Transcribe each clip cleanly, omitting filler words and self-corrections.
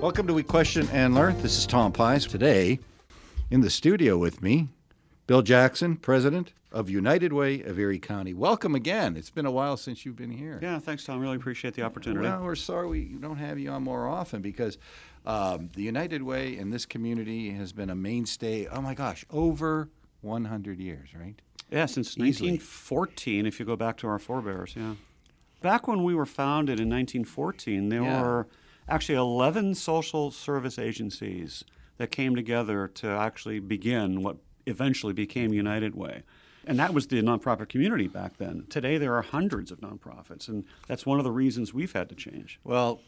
Welcome to We Question and Learn. This is Tom Pysz. Today, in the studio with me, Bill Jackson, President of United Way of Erie County. Welcome again. It's been a while since you've been here. Yeah, thanks, Tom. Really appreciate the opportunity. Well, we're sorry we don't have you on more often because the United Way in this community has been a mainstay, oh my gosh, over 100 years, right? Yeah, since Easily. 1914, if you go back to our forebears, yeah. Back when we were founded in 1914, there were actually 11 social service agencies that came together to actually begin what eventually became United Way. And that was the nonprofit community back then. Today, there are hundreds of nonprofits, and that's one of the reasons we've had to change. Well,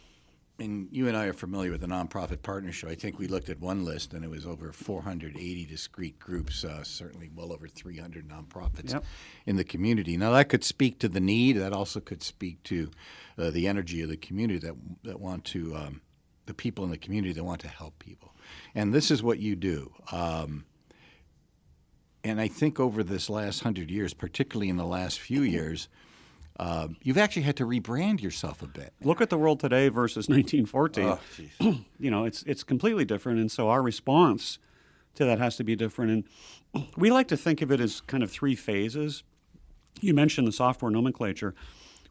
and you and I are familiar with the nonprofit partnership. I think we looked at one list, and it was over 480 discrete groups, certainly well over 300 nonprofits in the community. Now, that could speak to the need. That also could speak to the energy of the community that want to, the people in the community that want to help people. And this is what you do. And I think over this last 100 years, particularly in the last few years, you've actually had to rebrand yourself a bit. Look at the world today versus 1914. Oh, geez. You know, it's completely different, and so our response to that has to be different. And we like to think of it as kind of three phases. You mentioned the software nomenclature.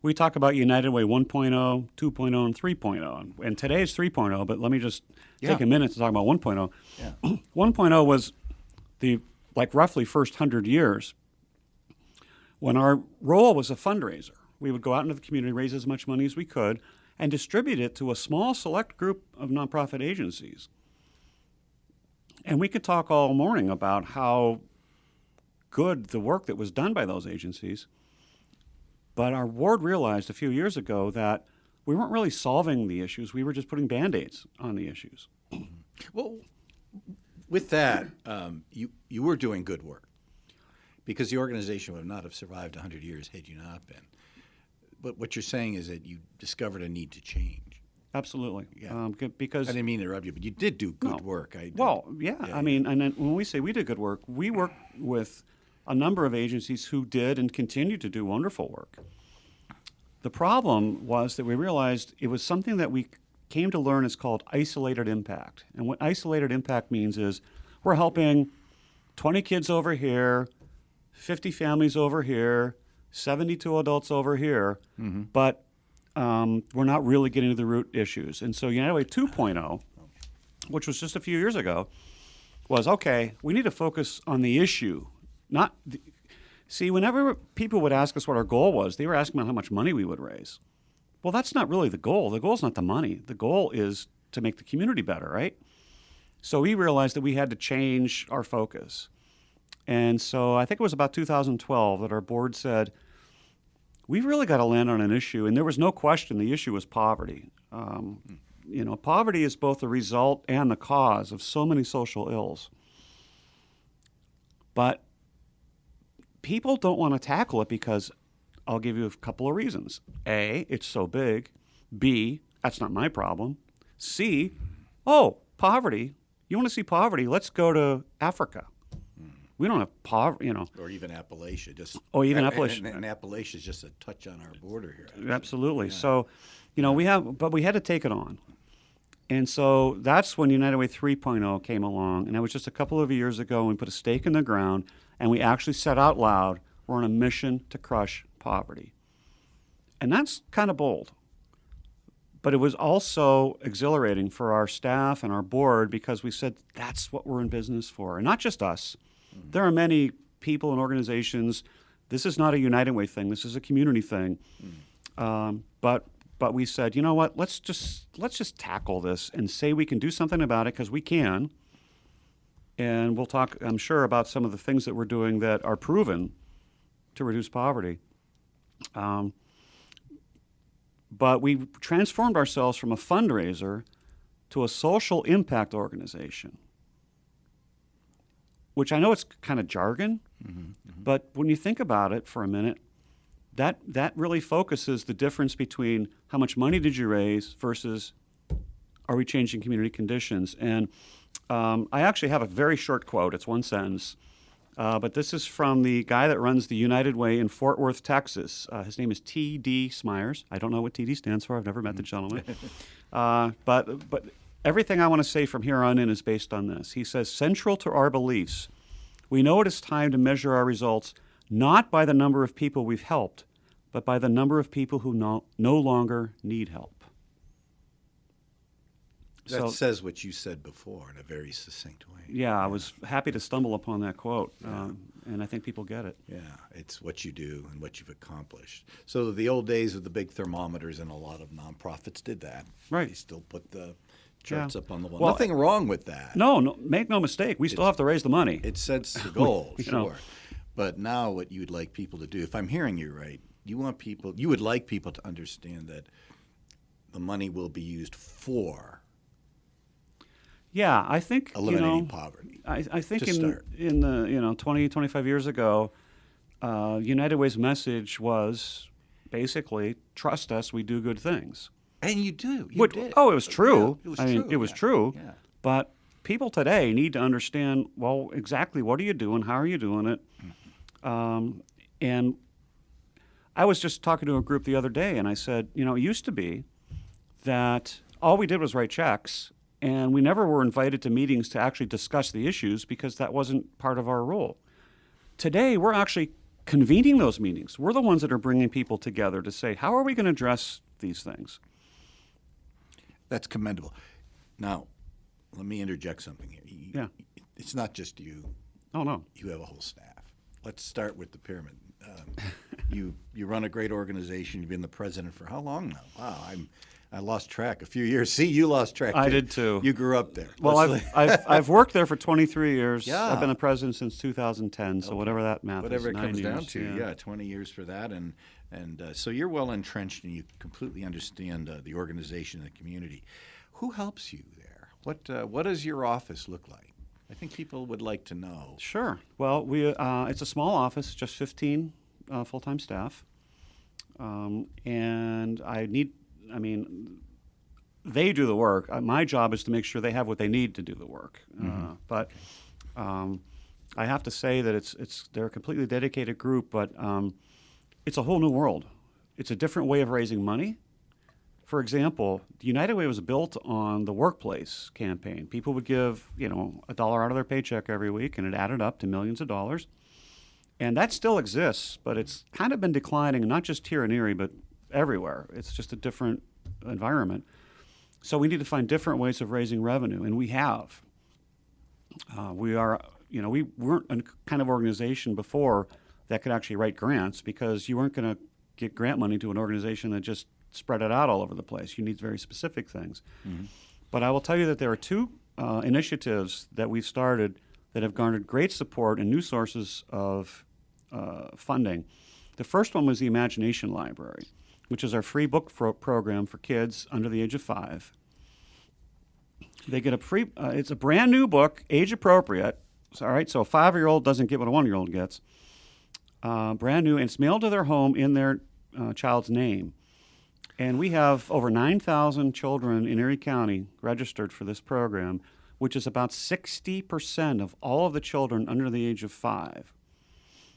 We talk about United Way 1.0, 2.0, and 3.0. And today is 3.0, but let me just take a minute to talk about 1.0. Yeah. 1.0 was the roughly first 100 years when our role was a fundraiser. We would go out into the community, raise as much money as we could, and distribute it to a small select group of nonprofit agencies. And we could talk all morning about how good the work that was done by those agencies. But our board realized a few years ago that we weren't really solving the issues. We were just putting Band-Aids on the issues. Well, with that, you were doing good work because the organization would not have survived 100 years had you not been. But what you're saying is that you discovered a need to change. Absolutely. Yeah. Because I didn't mean to interrupt you, but you did do good work. I mean, and then when we say we did good work, we worked with a number of agencies who did and continue to do wonderful work. The problem was that we realized it was something that we came to learn is called isolated impact. And what isolated impact means is we're helping 20 kids over here, 50 families over here, 72 adults over here, but we're not really getting to the root issues. And so United Way 2.0, which was just a few years ago, was, okay, we need to focus on the issue. See, whenever people would ask us what our goal was, they were asking about how much money we would raise. Well, that's not really the goal. The goal is not the money. The goal is to make the community better, right? So we realized that we had to change our focus. And so I think it was about 2012 that our board said, we've really got to land on an issue. And there was no question the issue was poverty. You know, poverty is both the result and the cause of so many social ills. But people don't want to tackle it because I'll give you a couple of reasons. A, it's so big. B, that's not my problem. C, poverty. You want to see poverty? Let's go to Africa. We don't have poverty, you know. Or even Appalachia. Appalachia. And Appalachia is just a touch on our border here. Actually. Absolutely. Yeah. So, you know, we had to take it on. And so that's when United Way 3.0 came along. And that was just a couple of years ago. And we put a stake in the ground and we actually said out loud, we're on a mission to crush poverty. And that's kind of bold. But it was also exhilarating for our staff and our board because we said that's what we're in business for. And not just us. Mm-hmm. There are many people and organizations. This is not a United Way thing. This is a community thing. Mm-hmm. But we said, you know what? Let's just tackle this and say we can do something about it because we can. And we'll talk, I'm sure, about some of the things that we're doing that are proven to reduce poverty. But we transformed ourselves from a fundraiser to a social impact organization, which I know it's kind of jargon, but when you think about it for a minute, that really focuses the difference between how much money did you raise versus are we changing community conditions. And I actually have a very short quote. It's one sentence. But this is from the guy that runs the United Way in Fort Worth, Texas. His name is T.D. Smyers. I don't know what T.D. stands for. I've never met the gentleman. But everything I want to say from here on in is based on this. He says, central to our beliefs, we know it is time to measure our results not by the number of people we've helped, but by the number of people who no longer need help. That says what you said before in a very succinct way. Yeah, I was happy to stumble upon that quote, and I think people get it. Yeah, it's what you do and what you've accomplished. So the old days of the big thermometers, and a lot of nonprofits did that. Right. They still put the charts up on the wall. Well, Nothing wrong with that. No, make no mistake. We still have to raise the money. It sets the goal, You know. sure. But now what you'd like people to do, if I'm hearing you right, you would like people to understand that the money will be used for Yeah, I think eliminating poverty. I think to start. in the 20, 25 years ago, United Way's message was basically trust us, we do good things. And you do. You did. Oh, it was true. Yeah, it was I mean, true. it was Yeah. true. Yeah. But people today need to understand, well, exactly what are you doing? How are you doing it? And I was just talking to a group the other day, and I said, it used to be that all we did was write checks, and we never were invited to meetings to actually discuss the issues because that wasn't part of our role. Today, we're actually convening those meetings. We're the ones that are bringing people together to say, how are we going to address these things? That's commendable. Now, let me interject something here. Yeah. It's not just you. Oh, no. You have a whole staff. Let's start with the pyramid. You run a great organization. You've been the president for how long now? Wow, I lost track. A few years. See, you lost track. I did too. You grew up there. Well, I've worked there for 23 years. Yeah. I've been the president since 2010. So whatever that math whatever is, it comes 9 down years, to, yeah, 20 years for that, and so you're well entrenched and you completely understand the organization and the community. Who helps you there? What does your office look like? I think people would like to know. Sure. Well, it's a small office, just 15 full-time staff, and they do the work. My job is to make sure they have what they need to do the work. But I have to say that they're a completely dedicated group, but it's a whole new world. It's a different way of raising money. For example, the United Way was built on the workplace campaign. People would give, $1 out of their paycheck every week, and it added up to millions of dollars. And that still exists, but it's kind of been declining, not just here in Erie, but everywhere. It's just a different environment. So we need to find different ways of raising revenue, and we have. We weren't a kind of organization before that could actually write grants because you weren't going to get grant money to an organization that just spread it out all over the place. You need very specific things. Mm-hmm. But I will tell you that there are two initiatives that we've started that have garnered great support and new sources of funding. The first one was the Imagination Library, which is our free book program for kids under the age of 5. They get a free, it's a brand new book, age appropriate. All right, so a 5-year-old doesn't get what a 1-year-old gets. Brand new, and it's mailed to their home in their child's name. And we have over 9,000 children in Erie County registered for this program, which is about 60% of all of the children under the age of 5.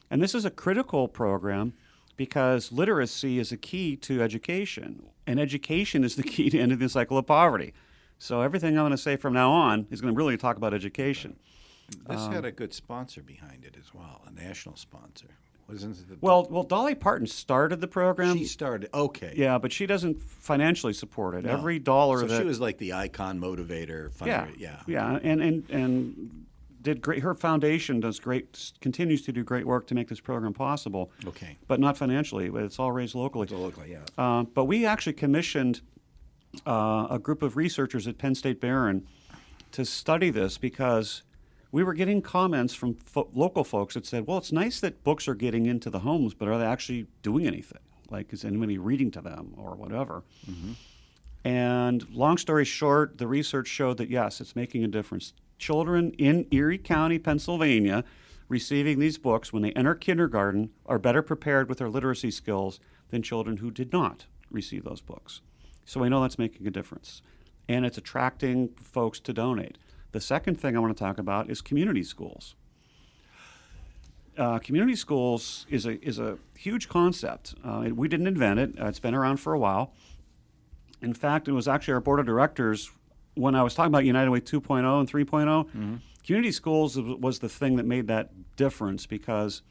And this is a critical program because literacy is a key to education, and education is the key to ending the cycle of poverty. So everything I'm going to say from now on is going to really talk about education. This had a good sponsor behind it as well, a national sponsor. Well, Dolly Parton started the program. She started, okay. Yeah, but she doesn't financially support it. No. Every dollar so she was like the icon motivator. Yeah, and did great. Her foundation continues to do great work to make this program possible. Okay. But not financially. It's all raised locally. It's locally, yeah. But we actually commissioned a group of researchers at Penn State Barron to study this because we were getting comments from local folks that said, well, it's nice that books are getting into the homes, but are they actually doing anything? Like, is anybody reading to them or whatever? Mm-hmm. And long story short, the research showed that, yes, it's making a difference. Children in Erie County, Pennsylvania, receiving these books when they enter kindergarten are better prepared with their literacy skills than children who did not receive those books. So we know that's making a difference. And it's attracting folks to donate. The second thing I want to talk about is community schools. Community schools is a huge concept. We didn't invent it. It's been around for a while. In fact, it was actually our board of directors when I was talking about United Way 2.0 and 3.0, community schools was the thing that made that difference, because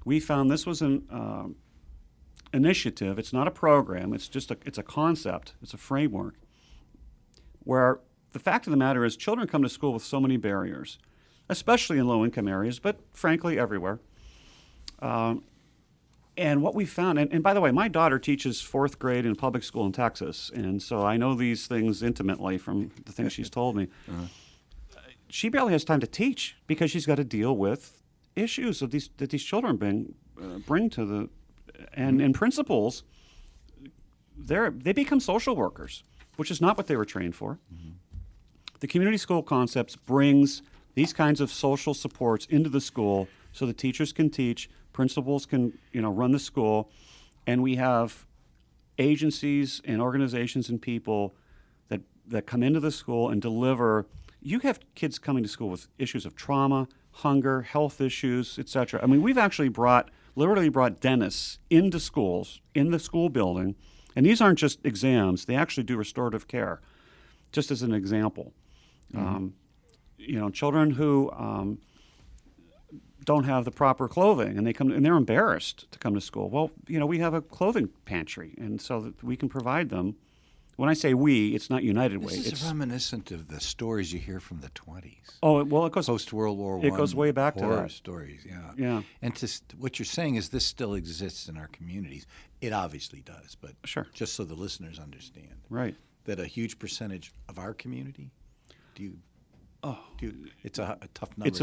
we found this was an initiative. It's not a program. It's a concept. It's a framework where the fact of the matter is children come to school with so many barriers, especially in low-income areas, but frankly everywhere. And what we found, and by the way, my daughter teaches fourth grade in a public school in Texas, and so I know these things intimately from the things she's told me. She barely has time to teach because she's got to deal with issues that these children bring to the, and principals, they become social workers, which is not what they were trained for. The community school concepts brings these kinds of social supports into the school so the teachers can teach, principals can run the school, and we have agencies and organizations and people that come into the school and deliver. You have kids coming to school with issues of trauma, hunger, health issues, etc. I mean, we've actually literally brought dentists into schools, in the school building, and these aren't just exams. They actually do restorative care, just as an example. Children who don't have the proper clothing, and they're embarrassed to come to school. Well, we have a clothing pantry, and so that we can provide them. When I say we, it's not United Way. This is reminiscent of the stories you hear from the 20s. Oh, well, it goes post-World War I. It goes way back to that. Stories, yeah. Yeah. And what you're saying is this still exists in our communities. It obviously does, but sure, just so the listeners understand, right, that a huge percentage of our community, it's a tough number. It's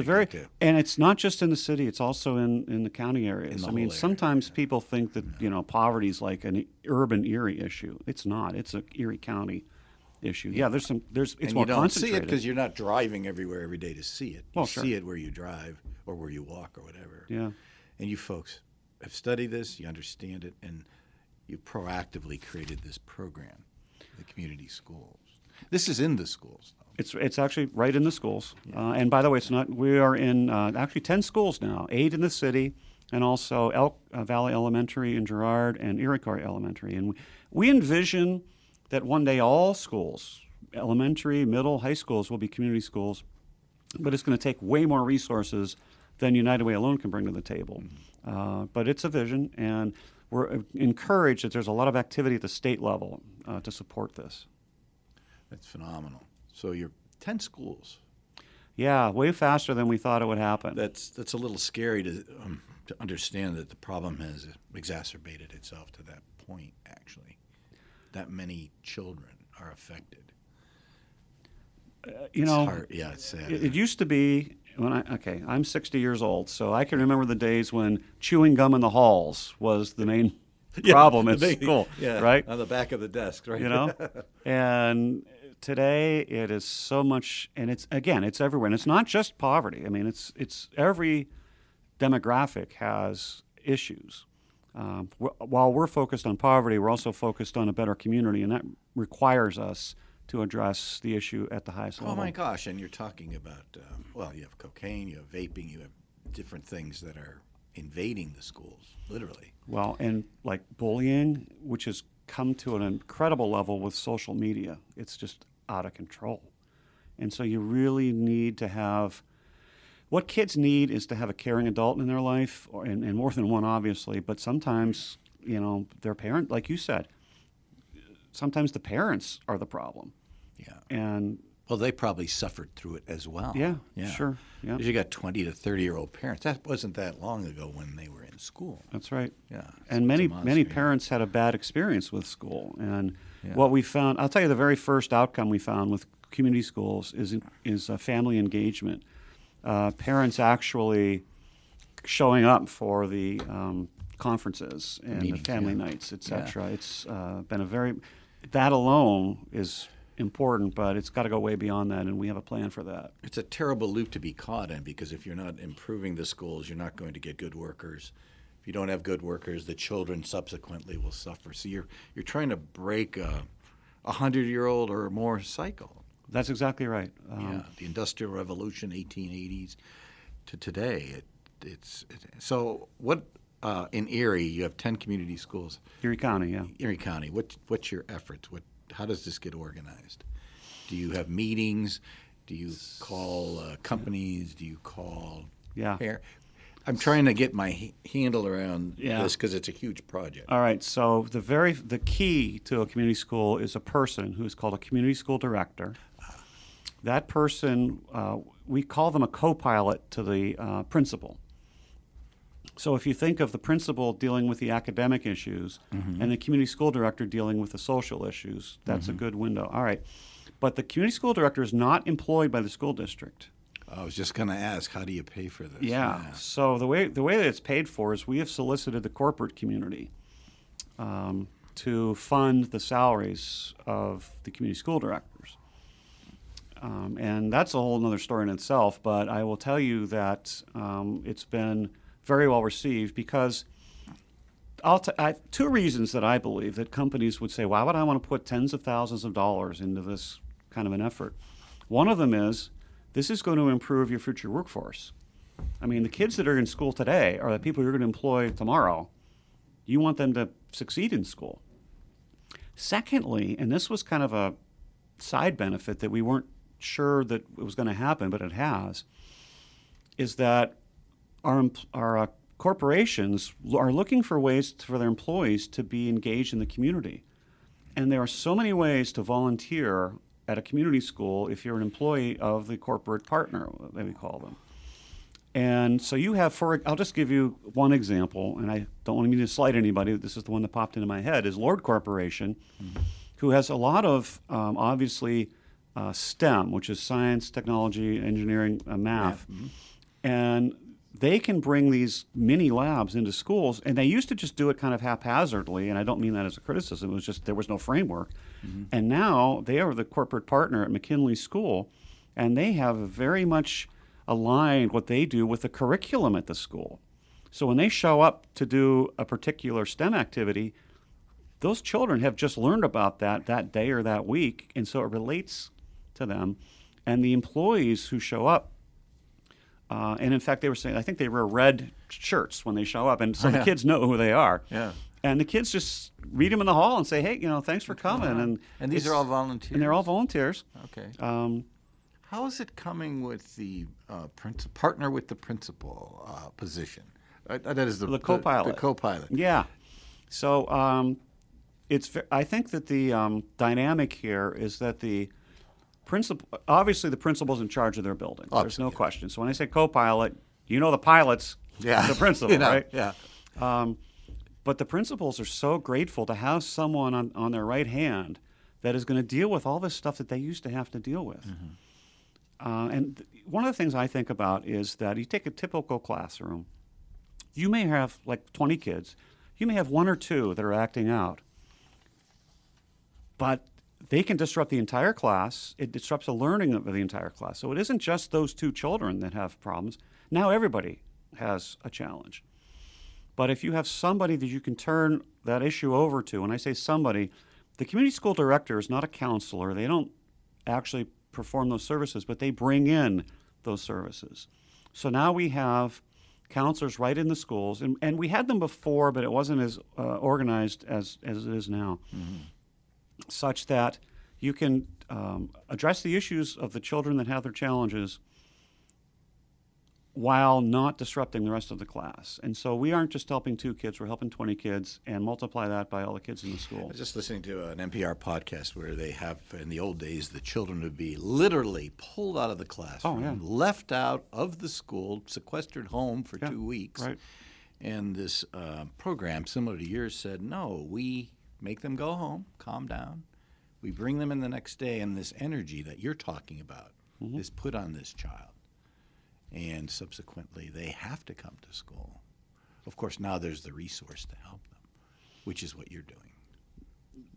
and it's not just in the city; it's also in the county areas. I mean, sometimes people think that poverty is like an urban Erie issue. It's not. It's an Erie County issue. Yeah, it's and more you don't concentrated. see it because you're not driving everywhere every day to see it. You sure. see it where you drive or where you walk or whatever. Yeah. And you folks have studied this, you understand it, and you proactively created this program, the community schools. This is in the schools, though. It's actually right in the schools. Yeah. And by the way, it's not. We are in actually 10 schools now, 8 in the city, and also Elk Valley Elementary in Girard and Iroquois Elementary. And we envision that one day all schools, elementary, middle, high schools, will be community schools, but it's going to take way more resources than United Way alone can bring to the table. But it's a vision, and we're encouraged that there's a lot of activity at the state level to support this. That's phenomenal. So you're 10 schools. Yeah, way faster than we thought it would happen. That's a little scary to understand that the problem has exacerbated itself to that point, actually. That many children are affected. It's hard. Yeah, it's sad. It used to be, I'm 60 years old, so I can remember the days when chewing gum in the halls was the main problem at school, right? On the back of the desk, right? And today it is so much, and it's everywhere, and it's not just poverty. I mean, it's every demographic has issues. While we're focused on poverty, we're also focused on a better community, and that requires us to address the issue at the highest level. Oh my gosh! And you're talking about you have cocaine, you have vaping, you have different things that are invading the schools, literally. Well, and like bullying, which has come to an incredible level with social media. It's just out of control. And so you really need to have, what kids need is to have a caring adult in their life, and more than one, obviously, but sometimes, their parent, like you said, sometimes the parents are the problem. Yeah. And well, they probably suffered through it as well. Yeah. Sure. Yeah. Because you got 20 to 30-year-old parents. That wasn't that long ago when they were in school. That's right. Yeah. And many parents had a bad experience with school. And what we found, I'll tell you, the very first outcome we found with community schools is family engagement. Parents actually showing up for the conferences and the family nights, etc. Yeah. It's been that alone is important, but it's got to go way beyond that, and we have a plan for that. It's a terrible loop to be caught in, because if you're not improving the schools, you're not going to get good workers. If you don't have good workers, the children subsequently will suffer. So you're trying to break a 100-year-old or more cycle. That's exactly right. The Industrial Revolution, 1880s to today. So what in Erie, you have 10 community schools. Erie County, yeah. Erie County. What's your efforts? How does this get organized? Do you have meetings? Do you call companies? Do you call I'm trying to get my handle around this because it's a huge project. All right. So the key to a community school is a person who is called a community school director. That person, we call them a co-pilot to the principal. So if you think of the principal dealing with the academic issues and the community school director dealing with the social issues, that's a good window. All right. But the community school director is not employed by the school district. I was just going to ask, how do you pay for this? Yeah. So the way that it's paid for is we have solicited the corporate community to fund the salaries of the community school directors. And that's a whole other story in itself, but I will tell you that it's been very well received because two reasons that I believe that companies would say, why would I want to put tens of thousands of dollars into this kind of an effort? One of them is, this is going to improve your future workforce. I mean, the kids that are in school today are the people you're going to employ tomorrow. You want them to succeed in school. Secondly, and this was kind of a side benefit that we weren't sure that it was going to happen, but it has, is that our corporations are looking for ways for their employees to be engaged in the community. And there are so many ways to volunteer at a community school if you're an employee of the corporate partner, that we call them. And so you have, I'll just give you one example, and I don't want to slight anybody, this is the one that popped into my head, is Lord Corporation, who has a lot of, obviously, STEM, which is science, technology, engineering, math. And they can bring these mini labs into schools, and they used to just do it kind of haphazardly, and I don't mean that as a criticism, it was just there was no framework. And now they are the corporate partner at McKinley School, and they have very much aligned what they do with the curriculum at the school. So when they show up to do a particular STEM activity, those children have just learned about that day or that week, and so it relates to them. And the employees who show up, and in fact, they were saying, I think they wear red shirts when they show up, and so the kids know who they are. Yeah. And the kids just read them in the hall and say, hey, thanks for coming. And these are all volunteers? And they're all volunteers. Okay. How is it coming with the partner with the principal position? That is the co-pilot. The co-pilot. Yeah. So I think that the dynamic here is that the obviously the principal's in charge of their building. There's no question. So when I say co-pilot, the pilot's the principal, right? Yeah. But the principals are so grateful to have someone on their right hand that is going to deal with all this stuff that they used to have to deal with. And one of the things I think about is that you take a typical classroom. You may have like 20 kids. You may have one or two that are acting out. But they can disrupt the entire class. It disrupts the learning of the entire class. So it isn't just those two children that have problems. Now everybody has a challenge. But if you have somebody that you can turn that issue over to, and I say somebody, the community school director is not a counselor. They don't actually perform those services, but they bring in those services. So now we have counselors right in the schools, and we had them before, but it wasn't as organized as it is now, such that you can address the issues of the children that have their challenges while not disrupting the rest of the class. And so we aren't just helping 2 kids, we're helping 20 kids, and multiply that by all the kids in the school. I was just listening to an NPR podcast where they have, in the old days, the children would be literally pulled out of the classroom, left out of the school, sequestered home for 2 weeks. Right. And this program, similar to yours, said, no, we make them go home, calm down. We bring them in the next day, and this energy that you're talking about is put on this child. And subsequently, they have to come to school. Of course, now there's the resource to help them, which is what you're doing.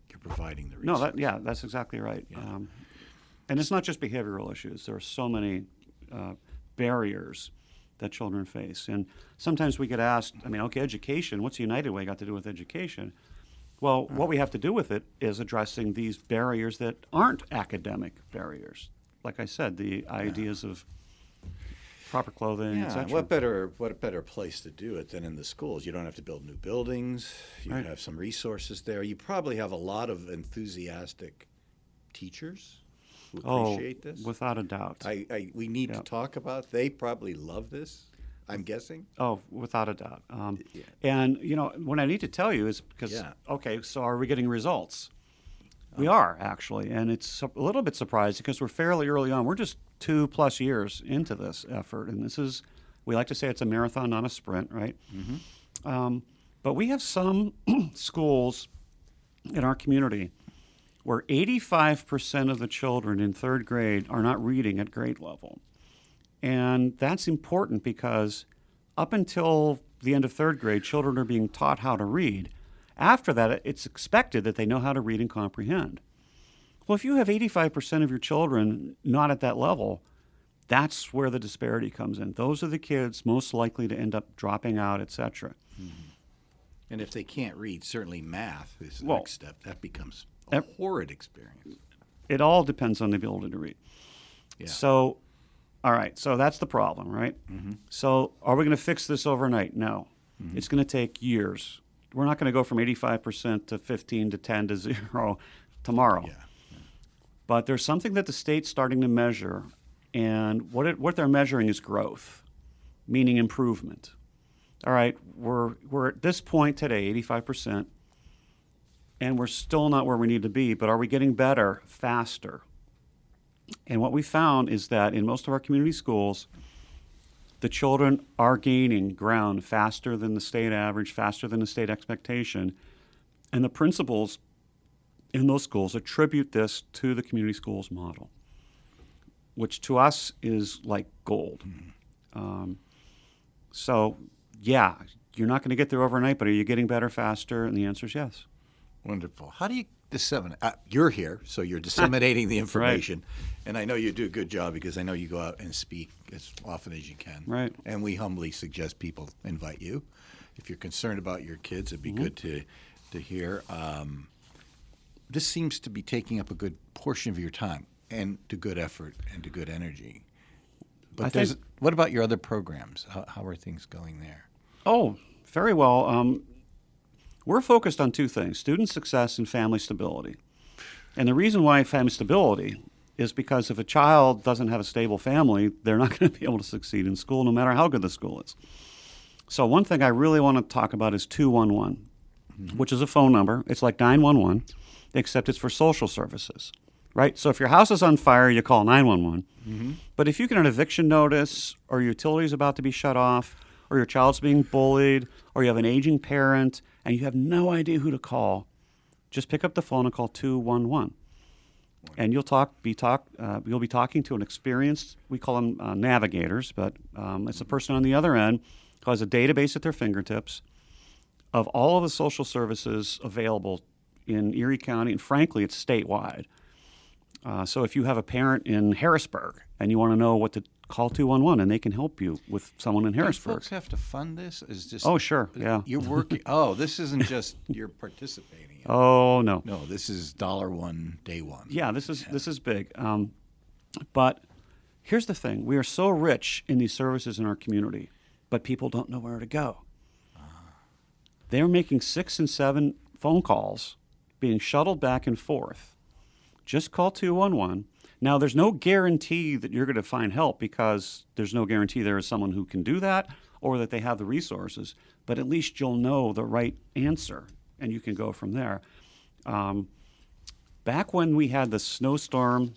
You're providing the resource. No, that's exactly right. Yeah. And it's not just behavioral issues. There are so many barriers that children face. And sometimes we get asked, education, what's United Way got to do with education? Well, what we have to do with it is addressing these barriers that aren't academic barriers. Like I said, the ideas of proper clothing, etc. What better place to do it than in the schools? You don't have to build new buildings. You have some resources there. You probably have a lot of enthusiastic teachers who appreciate this. Without a doubt. We need to talk about. They probably love this, I'm guessing. Oh, without a doubt. And, what I need to tell you is because, okay, so are we getting results? We are, actually. And it's a little bit surprising because we're fairly early on. We're just 2+ years into this effort. And this is, we like to say it's a marathon, not a sprint, right? Mm-hmm. But we have some schools in our community where 85% of the children in 3rd grade are not reading at grade level. And that's important because up until the end of 3rd grade, children are being taught how to read. After that, it's expected that they know how to read and comprehend. Well, if you have 85% of your children not at that level, that's where the disparity comes in. Those are the kids most likely to end up dropping out, et cetera. Mm-hmm. And if they can't read, certainly math is the next step. That becomes a horrid experience. It all depends on the ability to read. Yeah. So, all right, so that's the problem, right? Mm-hmm. So are we going to fix this overnight? No. Mm-hmm. It's going to take years. We're not going to go from 85% to 15 to 10 to 0 tomorrow. Yeah. But there's something that the state's starting to measure, and what they're measuring is growth, meaning improvement. All right, we're at this point today, 85%, and we're still not where we need to be, but are we getting better faster? And what we found is that in most of our community schools, the children are gaining ground faster than the state average, faster than the state expectation, and the principals in those schools attribute this to the community schools model, which to us is like gold. Mm-hmm. So, yeah, you're not going to get there overnight, but are you getting better faster? And the answer is yes. Wonderful. How do you disseminate? You're here, so you're disseminating the information. Right. And I know you do a good job because I know you go out and speak as often as you can. Right. And we humbly suggest people invite you. If you're concerned about your kids, it'd be good to hear. This seems to be taking up a good portion of your time and to good effort and to good energy. But what about your other programs? How are things going there? Oh, very well. We're focused on 2 things, student success and family stability. And the reason why family stability is because if a child doesn't have a stable family, they're not going to be able to succeed in school no matter how good the school is. So one thing I really want to talk about is 211, which is a phone number. It's like 911, except it's for social services, right? So if your house is on fire, you call 911. Mm-hmm. But if you get an eviction notice or your utility is about to be shut off or your child's being bullied or you have an aging parent and you have no idea who to call, just pick up the phone and call 211. And you'll be talking to an experienced, we call them navigators, but it's a person on the other end who has a database at their fingertips of all of the social services available in Erie County, and frankly, it's statewide. So if you have a parent in Harrisburg and you want to know what to call 211, and they can help you with someone in Harrisburg. Do folks have to fund this? Oh, sure, yeah. You're working. Oh, this isn't just you're participating. Oh, no. No, this is $1, day one. Yeah, this is big. But here's the thing. We are so rich in these services in our community, but people don't know where to go. They're making 6 and 7 phone calls, being shuttled back and forth. Just call 211. Now, there's no guarantee that you're going to find help because there's no guarantee there is someone who can do that or that they have the resources, but at least you'll know the right answer, and you can go from there. Back when we had the snowstorm,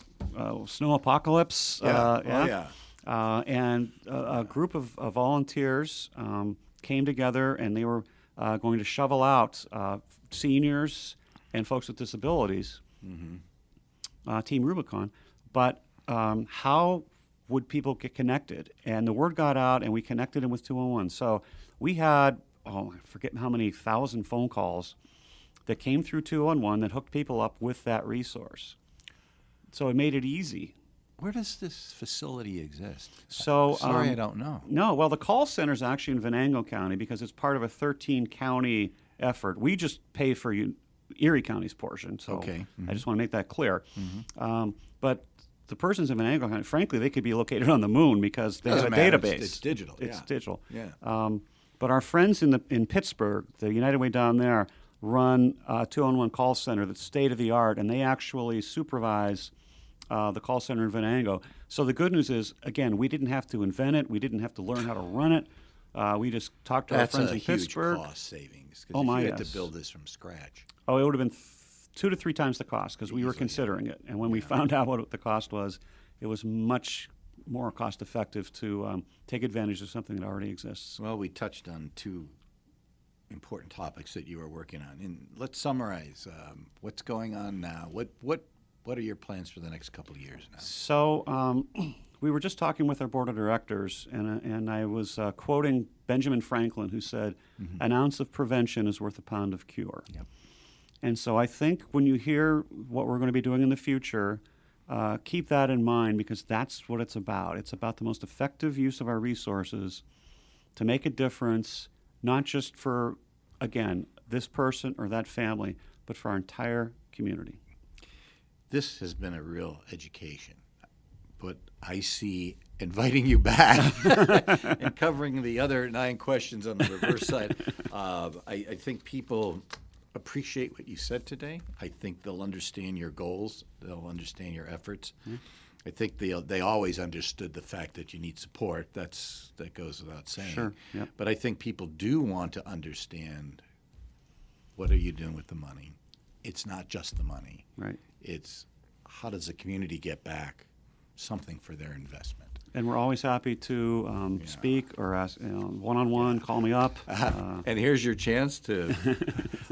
snow apocalypse, and a group of volunteers came together, and they were going to shovel out seniors and folks with disabilities, Team Rubicon. But how would people get connected? And the word got out, and we connected them with 211. So we had, I forget how many thousand phone calls that came through 211 that hooked people up with that resource. So it made it easy. Where does this facility exist? So Sorry, I don't know. No, well, the call center is actually in Venango County because it's part of a 13-county effort. We just pay for Erie County's portion, so I just want to make that clear. But the persons in Venango County, frankly, they could be located on the moon because they have a database. It's digital. It's digital. Yeah. But our friends in Pittsburgh, the United Way down there, run a 211 call center that's state-of-the-art, and they actually supervise the call center in Venango. So the good news is, again, we didn't have to invent it. We didn't have to learn how to run it. We just talked to our friends in Pittsburgh. That's a huge cost savings. Oh, my, if you had yes. to build this from scratch. Oh, it would have been 2 to 3 times the cost because we were considering it. And when we found out what the cost was, it was much more cost effective to take advantage of something that already exists. Well, we touched on 2 important topics that you are working on. And let's summarize what's going on now. What are your plans for the next couple of years now? So we were just talking with our board of directors, and I was quoting Benjamin Franklin, who said, "An ounce of prevention is worth a pound of cure." Yep. And so I think when you hear what we're going to be doing in the future, keep that in mind because that's what it's about. It's about the most effective use of our resources to make a difference, not just for, again, this person or that family, but for our entire community. This has been a real education, but I see inviting you back and covering the other 9 questions on the reverse side. I think people appreciate what you said today. I think they'll understand your goals. They'll understand your efforts. I think they always understood the fact that you need support. That goes without saying. Sure. Yep. But I think people do want to understand, what are you doing with the money? It's not just the money. Right. It's how does the community get back something for their investment? And we're always happy to speak or ask one-on-one, call me up. And here's your chance to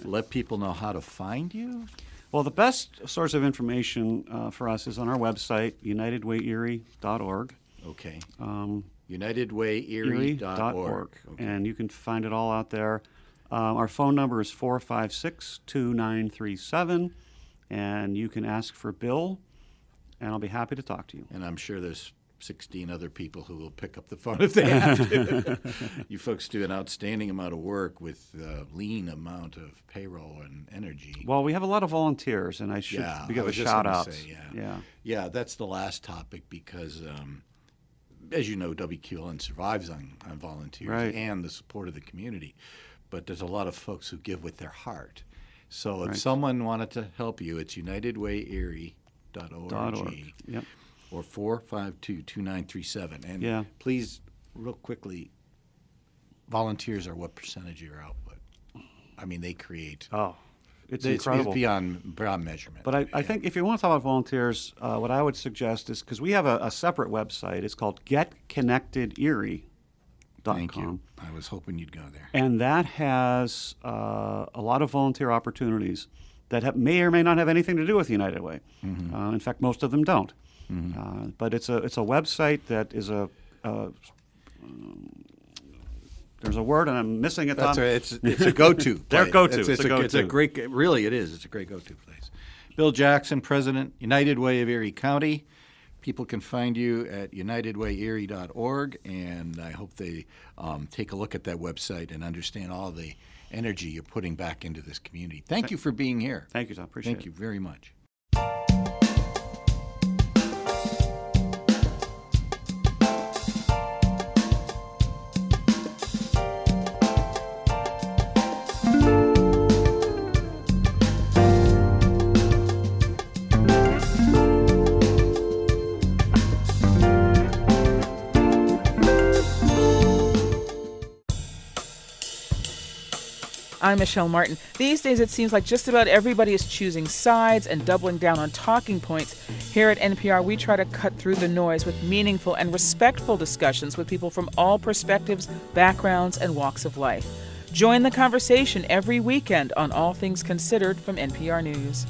let people know how to find you. Well, the best source of information for us is on our website, unitedwayerie.org. Okay. UnitedWayErie.org. Okay. And you can find it all out there. Our phone number is 456-2937, and you can ask for Bill, and I'll be happy to talk to you. And I'm sure there's 16 other people who will pick up the phone if they have to. You folks do an outstanding amount of work with a lean amount of payroll and energy. Well, we have a lot of volunteers, and I should give a shout-out. Yeah, that's the last topic because, as you know, WQLN survives on volunteers and the support of the community. But there's a lot of folks who give with their heart. So if someone wanted to help you, it's UnitedWayErie.org. Yep. Or 452-2937. And please, real quickly, volunteers are what percentage of your output? I mean, they create. It's incredible. It's beyond measurement. But I think if you want to talk about volunteers, what I would suggest is, because we have a separate website, it's called GetConnectedErie.com. Thank you. I was hoping you'd go there. And that has a lot of volunteer opportunities that may or may not have anything to do with United Way. In fact, most of them don't. But it's a website that is there's a word and I'm missing it. It's a go-to. Their go-to. It's a great. Really, it is. It's a great go-to place. Bill Jackson, President, United Way of Erie County. People can find you at UnitedWayErie.org, and I hope they take a look at that website and understand all the energy you're putting back into this community. Thank you for being here. Thank you, Tom. Appreciate it. Thank you very much. I'm Michelle Martin. These days it seems like just about everybody is choosing sides and doubling down on talking points. Here at NPR, we try to cut through the noise with meaningful and respectful discussions with people from all perspectives, backgrounds, and walks of life. Join the conversation every weekend on All Things Considered from NPR News.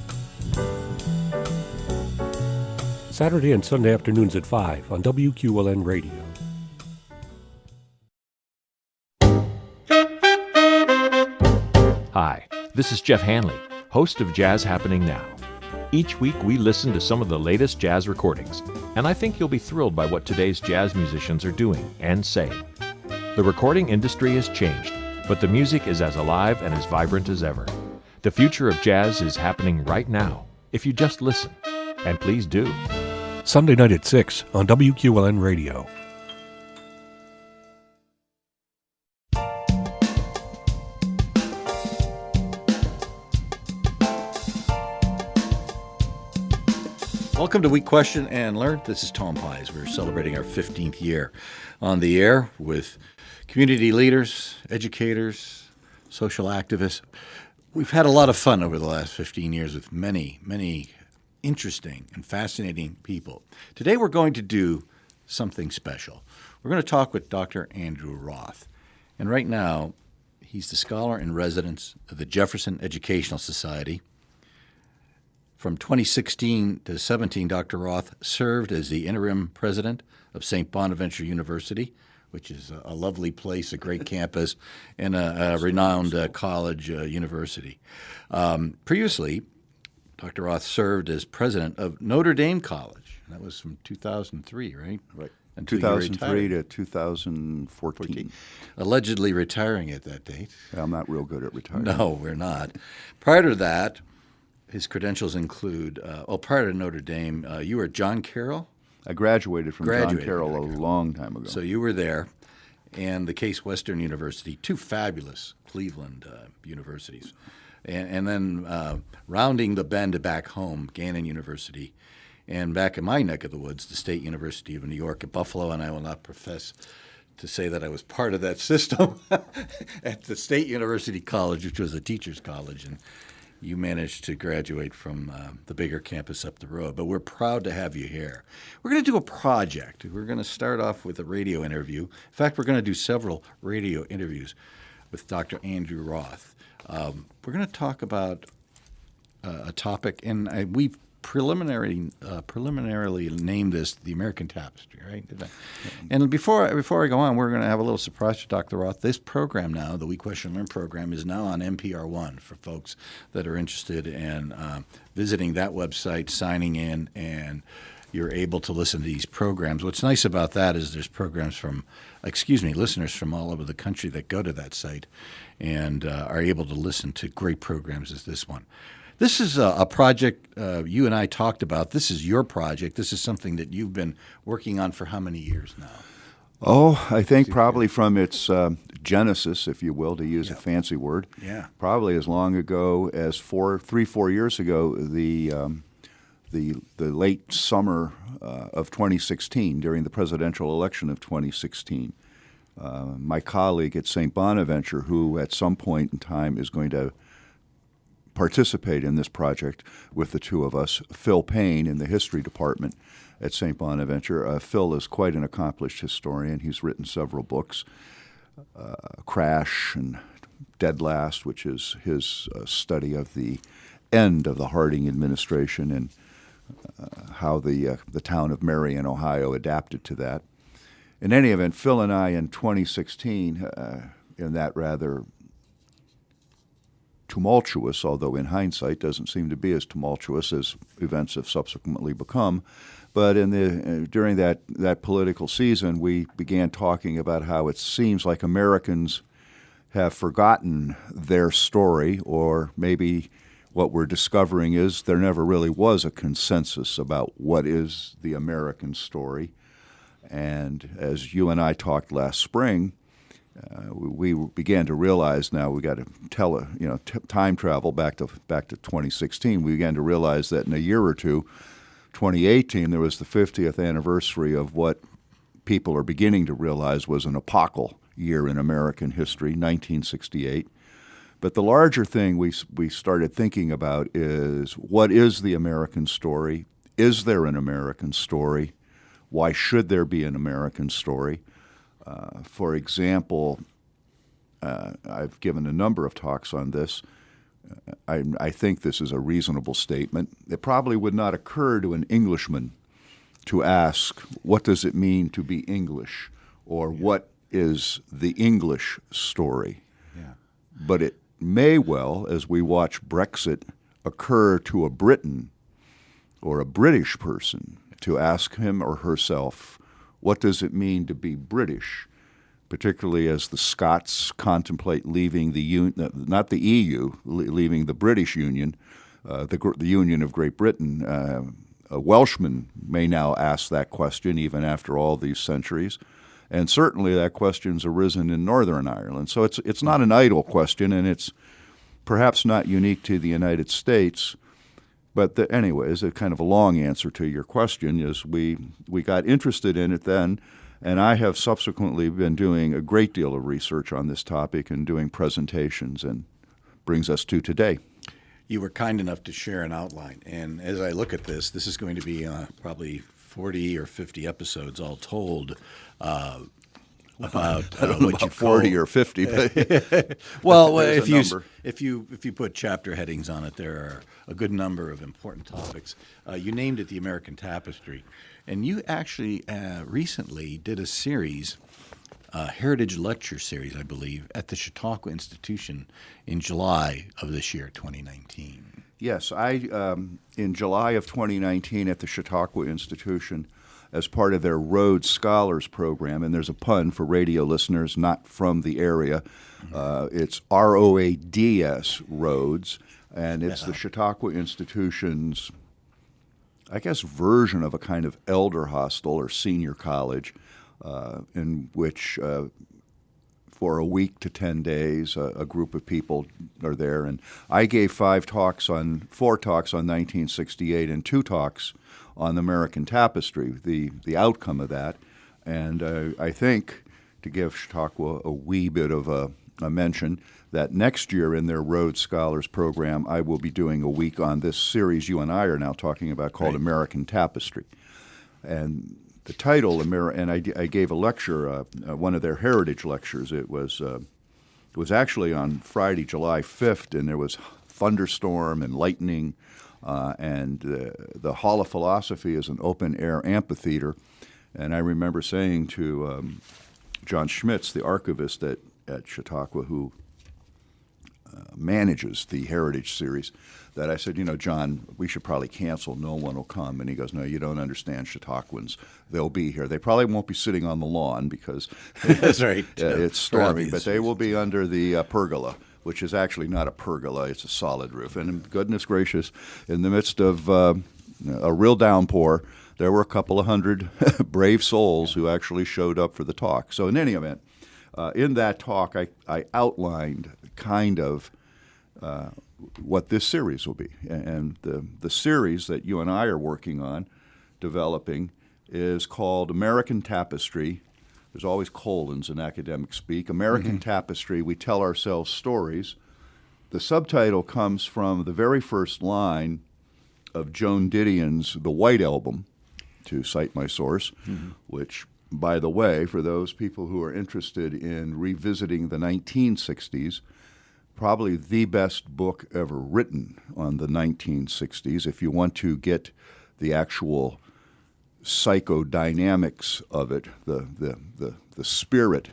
Saturday and Sunday afternoons at 5 on WQLN Radio. Hi, this is Jeff Hanley, host of Jazz Happening Now. Each week we listen to some of the latest jazz recordings, and I think you'll be thrilled by what today's jazz musicians are doing and saying. The recording industry has changed, but the music is as alive and as vibrant as ever. The future of jazz is happening right now, if you just listen. And please do. Sunday night at 6 on WQLN Radio. Welcome to We Question and Learn. This is Tom Pysz. We're celebrating our 15th year on the air with community leaders, educators, social activists. We've had a lot of fun over the last 15 years with many, many interesting and fascinating people. Today we're going to do something special. We're going to talk with Dr. Andrew Roth. And right now, he's the scholar in residence of the Jefferson Educational Society. From 2016 to 17, Dr. Roth served as the interim president of St. Bonaventure University, which is a lovely place, a great campus, and a renowned college university. Previously, Dr. Roth served as president of Notre Dame College. That was from 2003, right? Right. Until 2003 to 2014. Allegedly retiring at that date. I'm not real good at retiring. No, we're not. Prior to that, his credentials include, prior to Notre Dame, you were John Carroll? I graduated from John Carroll a long time ago. So you were there, and the Case Western University, two fabulous Cleveland universities. And then rounding the bend back home, Gannon University, and back in my neck of the woods, the State University of New York at Buffalo, and I will not profess to say that I was part of that system at the State University College, which was a teacher's college, and you managed to graduate from the bigger campus up the road. But we're proud to have you here. We're going to do a project. We're going to start off with a radio interview. In fact, we're going to do several radio interviews with Dr. Andrew Roth. We're going to talk about a topic, and we've preliminarily named this the American Tapestry, right? And before I go on, we're going to have a little surprise for Dr. Roth. This program now, the We Question and Learn program, is now on NPR One for folks that are interested in visiting that website, signing in, and you're able to listen to these programs. What's nice about that is there's listeners from all over the country that go to that site and are able to listen to great programs as this one. This is a project you and I talked about. This is your project. This is something that you've been working on for how many years now? Oh, I think probably from its genesis, if you will, to use a fancy word. Yeah. Probably as long ago as 4 years ago, the late summer of 2016, during the presidential election of 2016. My colleague at St. Bonaventure, who at some point in time is going to participate in this project with the two of us, Phil Payne in the history department at St. Bonaventure. Phil is quite an accomplished historian. He's written several books, Crash and Dead Last, which is his study of the end of the Harding administration and how the town of Marion, Ohio, adapted to that. In any event, Phil and I in 2016, in that rather tumultuous, although in hindsight doesn't seem to be as tumultuous as events have subsequently become. But during that political season, we began talking about how it seems like Americans have forgotten their story, or maybe what we're discovering is there never really was a consensus about what is the American story. And as you and I talked last spring, we began to realize now we got to time travel back to 2016. We began to realize that in a year or two, 2018, there was the 50th anniversary of what people are beginning to realize was an epochal year in American history, 1968. But the larger thing we started thinking about is, what is the American story? Is there an American story? Why should there be an American story? For example, I've given a number of talks on this. I think this is a reasonable statement. It probably would not occur to an Englishman to ask, what does it mean to be English? Or what is the English story? Yeah. But it may well, as we watch Brexit, occur to a Briton or a British person to ask him or herself, what does it mean to be British, particularly as the Scots contemplate leaving not the EU, leaving the British Union, the Union of Great Britain. A Welshman may now ask that question even after all these centuries, and certainly that question's arisen in Northern Ireland. So it's not an idle question, and it's perhaps not unique to the United States. But anyways, a kind of a long answer to your question is we got interested in it then, and I have subsequently been doing a great deal of research on this topic and doing presentations, and brings us to today. You were kind enough to share an outline, and as I look at this is going to be probably 40 or 50 episodes all told about I don't know what you about 40 or 50, but well, there's if you put chapter headings on it, there are a good number of important topics. You named it the American Tapestry, and you actually recently did a series, Heritage Lecture Series, I believe, at the Chautauqua Institution in July of this year, 2019. Yes, in July of 2019 at the Chautauqua Institution, as part of their Rhodes Scholars Program, and there's a pun for radio listeners not from the area. It's ROADS, Rhodes, and it's the Chautauqua Institution's, I guess, version of a kind of elder hostel or senior college, in which for a week to 10 days, a group of people are there. And I gave 4 talks on 1968 and 2 talks on the American Tapestry, the outcome of that. And I think, to give Chautauqua a wee bit of a mention, that next year in their Rhodes Scholars Program, I will be doing a week on this series you and I are now talking about called American Tapestry. And the title, and I gave a lecture, one of their heritage lectures. It was actually on Friday, July 5th, and there was thunderstorm and lightning, and the Hall of Philosophy is an open-air amphitheater. And I remember saying to John Schmitz, the archivist at Chautauqua, who manages the Heritage Series, that I said, John, we should probably cancel. No one will come. And he goes, no, you don't understand Chautauquans. They'll be here. They probably won't be sitting on the lawn because that's right. It's stormy, but they will be under the pergola, which is actually not a pergola. It's a solid roof. And goodness gracious, in the midst of a real downpour, there were a couple of hundred brave souls who actually showed up for the talk. So in any event, in that talk, I outlined kind of what this series will be. And the series that you and I are working on developing is called American Tapestry. There's always colons in academic speak. American Tapestry, we tell ourselves stories. The subtitle comes from the very first line of Joan Didion's The White Album, to cite my source, which, by the way, for those people who are interested in revisiting the 1960s, probably the best book ever written on the 1960s. If you want to get the actual psychodynamics of it, the spirit,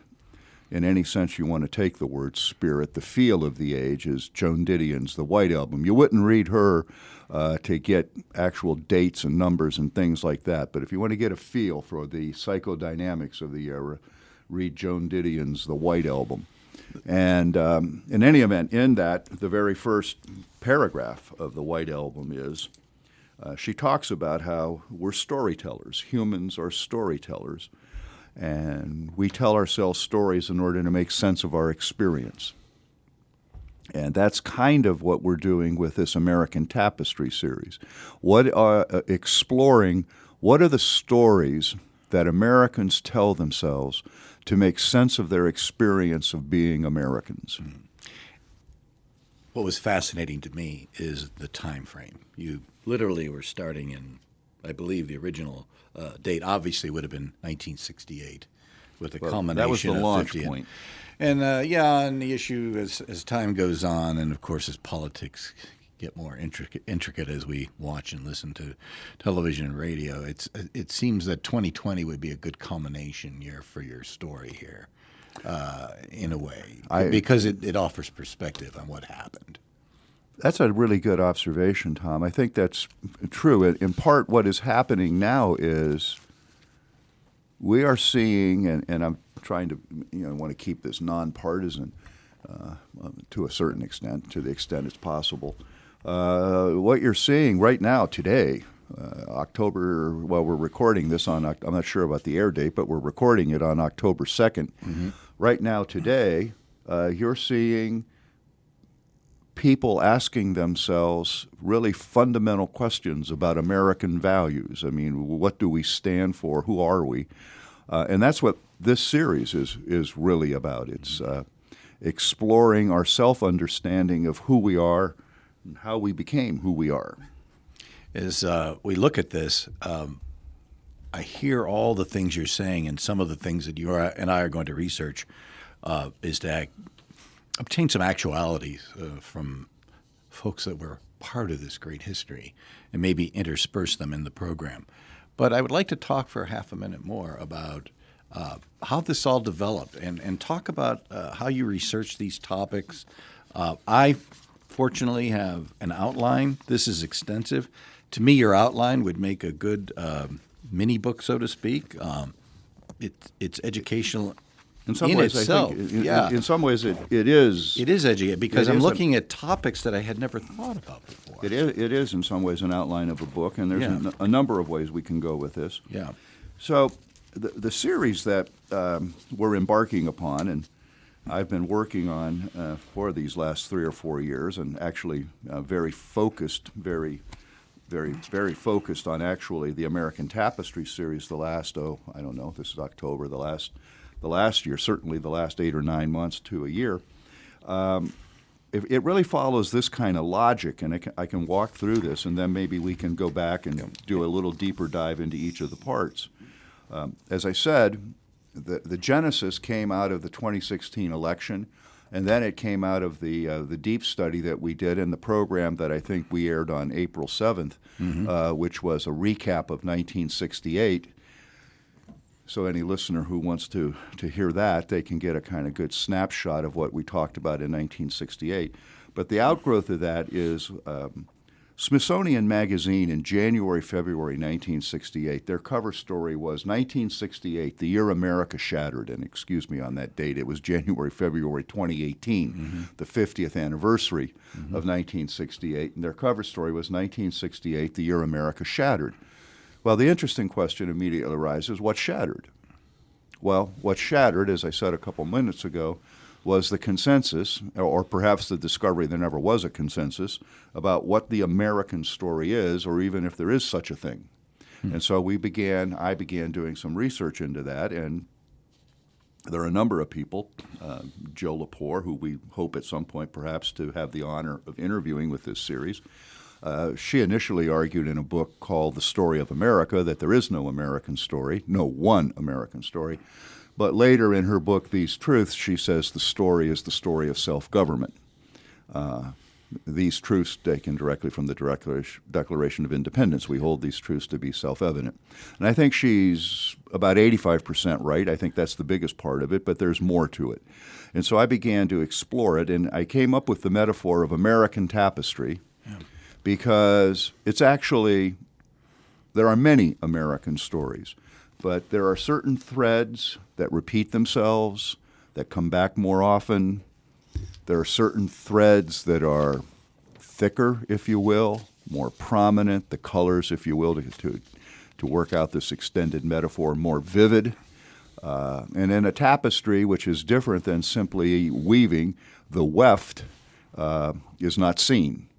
in any sense you want to take the word spirit, the feel of the age, is Joan Didion's The White Album. You wouldn't read her to get actual dates and numbers and things like that, but if you want to get a feel for the psychodynamics of the era, read Joan Didion's The White Album. And in any event, in that, the very first paragraph of The White Album is, she talks about how we're storytellers. Humans are storytellers. And we tell ourselves stories in order to make sense of our experience. And that's kind of what we're doing with this American Tapestry series. Exploring what are the stories that Americans tell themselves to make sense of their experience of being Americans. What was fascinating to me is the time frame. You literally were starting in, I believe, the original date obviously would have been 1968, with the culmination. That was the launch 50. point. And and the issue as time goes on, and of course as politics get more intricate as we watch and listen to television and radio, it seems that 2020 would be a good culmination year for your story here, in a way, because it offers perspective on what happened. That's a really good observation, Tom. I think that's true. In part, what is happening now is we are seeing, and I'm trying to want to keep this nonpartisan to a certain extent, to the extent it's possible. What you're seeing right now today, October, well, we're recording this on, I'm not sure about the air date, but we're recording it on October 2nd. Right now today, you're seeing people asking themselves really fundamental questions about American values. I mean, what do we stand for? Who are we? And that's what this series is really about. It's exploring our self-understanding of who we are and how we became who we are. As we look at this, I hear all the things you're saying, and some of the things that you and I are going to research is to obtain some actualities from folks that were part of this great history and maybe intersperse them in the program. But I would like to talk for half a minute more about how this all developed and talk about how you research these topics. I fortunately have an outline. This is extensive. To me, your outline would make a good mini book, so to speak. It's educational In some in ways, itself. I think, Yeah. in some ways, it is. It is educational because It I'm is looking at topics that I had never thought about before. It is in some ways an outline of a book, and there's Yeah. a number of ways we can go with this. Yeah. So the series that we're embarking upon, and I've been working on for these last 3 or 4 years, and actually very focused on actually the American Tapestry series the last, I don't know, this is October, the last year, certainly the last 8 or 9 months to a year. It really follows this kind of logic, and I can walk through this, and then maybe we can go back and do a little deeper dive into each of the parts. As I said, the genesis came out of the 2016 election, and then it came out of the deep study that we did in the program that I think we aired on April 7th, which was a recap of 1968. So any listener who wants to hear that, they can get a kind of good snapshot of what we talked about in 1968. But the outgrowth of that is Smithsonian Magazine in January, February 1968. Their cover story was 1968, the year America shattered. And excuse me on that date, it was January, February 2018, the 50th anniversary of 1968. And their cover story was 1968, the year America shattered. Well, the interesting question immediately arises, what shattered? Well, what shattered, as I said a couple minutes ago, was the consensus, or perhaps the discovery there never was a consensus, about what the American story is, or even if there is such a thing. And so I began doing some research into that, and there are a number of people, Joe Lepore, who we hope at some point perhaps to have the honor of interviewing with this series. She initially argued in a book called The Story of America that there is no American story, no one American story. But later in her book, These Truths, she says the story is the story of self-government. These truths taken directly from the Declaration of Independence. We hold these truths to be self-evident. And I think she's about 85% right. I think that's the biggest part of it, but there's more to it. And so I began to explore it, and I came up with the metaphor of American tapestry. Because it's actually, there are many American stories, but there are certain threads that repeat themselves, that come back more often. There are certain threads that are thicker, if you will, more prominent, the colors, if you will, to work out this extended metaphor, more vivid. And in a tapestry, which is different than simply weaving, the weft is not seen.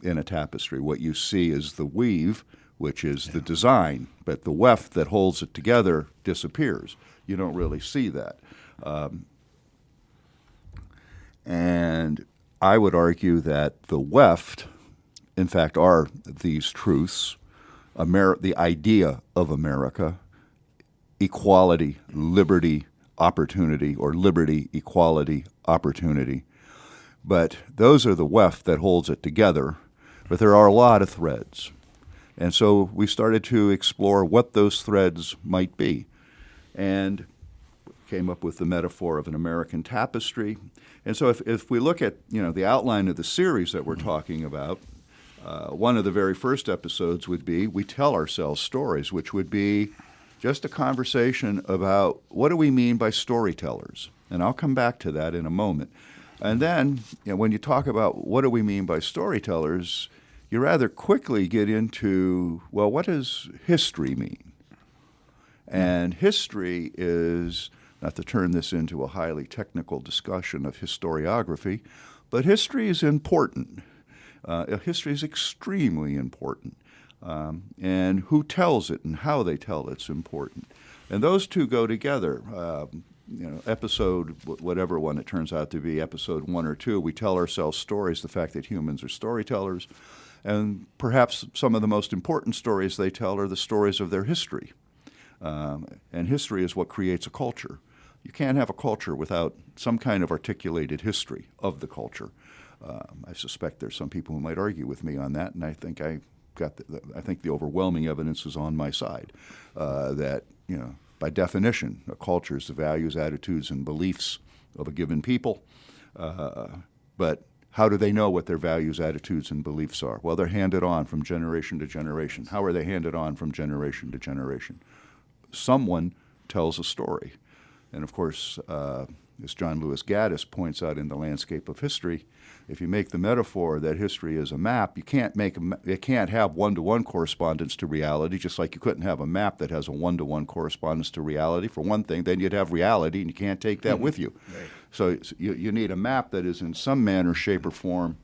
In a tapestry, what you see is the weave, which is the design, but the weft that holds it together disappears. You don't really see that. And I would argue that the weft, in fact, are these truths, the idea of America, equality, liberty, opportunity, or liberty, equality, opportunity. But those are the weft that holds it together. But there are a lot of threads. And so we started to explore what those threads might be. And came up with the metaphor of an American tapestry. And so if we look at the outline of the series that we're talking about, one of the very first episodes would be we tell ourselves stories, which would be just a conversation about what do we mean by storytellers. And I'll come back to that in a moment. And then, when you talk about what do we mean by storytellers, you rather quickly get into, well, what does history mean? And history is, not to turn this into a highly technical discussion of historiography, But history is important. History is extremely important. And who tells it and how they tell it's important. And those two go together. Episode, whatever one it turns out to be, episode 1 or 2, we tell ourselves stories, the fact that humans are storytellers. And perhaps some of the most important stories they tell are the stories of their history. And history is what creates a culture. You can't have a culture without some kind of articulated history of the culture. I suspect there's some people who might argue with me on that, and I think I think the overwhelming evidence is on my side. That by definition, a culture is the values, attitudes, and beliefs of a given people. But how do they know what their values, attitudes, and beliefs are? Well, they're handed on from generation to generation. How are they handed on from generation to generation? Someone tells a story. And of course, as John Lewis Gaddis points out in The Landscape of History, if you make the metaphor that history is a map, you can't have one-to-one correspondence to reality, just like you couldn't have a map that has a one-to-one correspondence to reality. For one thing, then you'd have reality, and you can't take that with you. Right. So you need a map that is in some manner, shape, or form,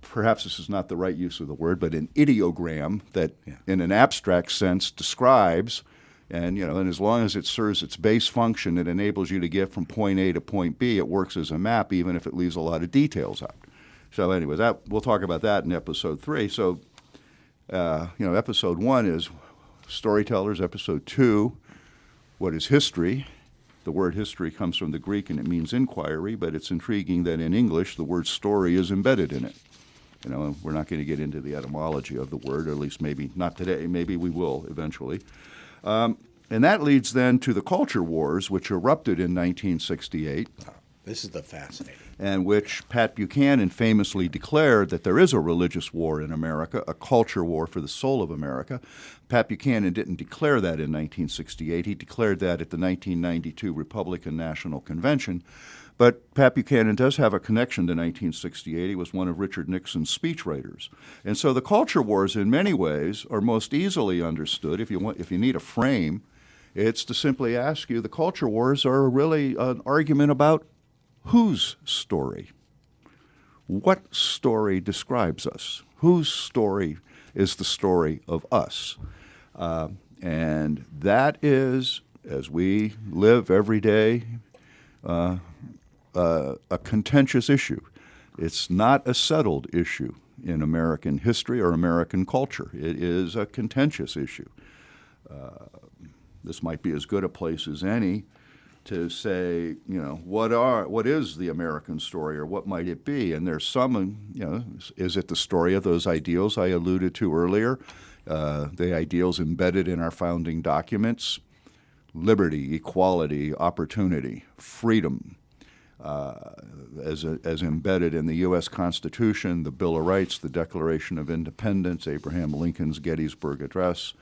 perhaps this is not the right use of the word, but an ideogram that in an abstract sense describes, and as long as it serves its base function, it enables you to get from point A to point B. It works as a map, even if it leaves a lot of details out. So anyways, we'll talk about that in episode 3. So, episode 1 is storytellers. Episode 2, what is history? The word history comes from the Greek and it means inquiry, but it's intriguing that in English the word story is embedded in it. We're not going to get into the etymology of the word, or at least maybe not today. Maybe we will eventually. And that leads then to the culture wars, which erupted in 1968. This is the fascinating. And which Pat Buchanan famously declared that there is a religious war in America, a culture war for the soul of America. Pat Buchanan didn't declare that in 1968. He declared that at the 1992 Republican National Convention. But Pat Buchanan does have a connection to 1968. He was one of Richard Nixon's speechwriters. And so the culture wars, in many ways, are most easily understood. If you need a frame, it's to simply ask you, the culture wars are really an argument about whose story? What story describes us? Whose story is the story of us? And that is, as we live every day, a contentious issue. It's not a settled issue in American history or American culture. It is a contentious issue. This might be as good a place as any to say, what is the American story, or what might it be? And there's some, is it the story of those ideals I alluded to earlier, the ideals embedded in our founding documents, liberty, equality, opportunity, freedom, as embedded in the U.S. Constitution, the Bill of Rights, the Declaration of Independence, Abraham Lincoln's Gettysburg Address,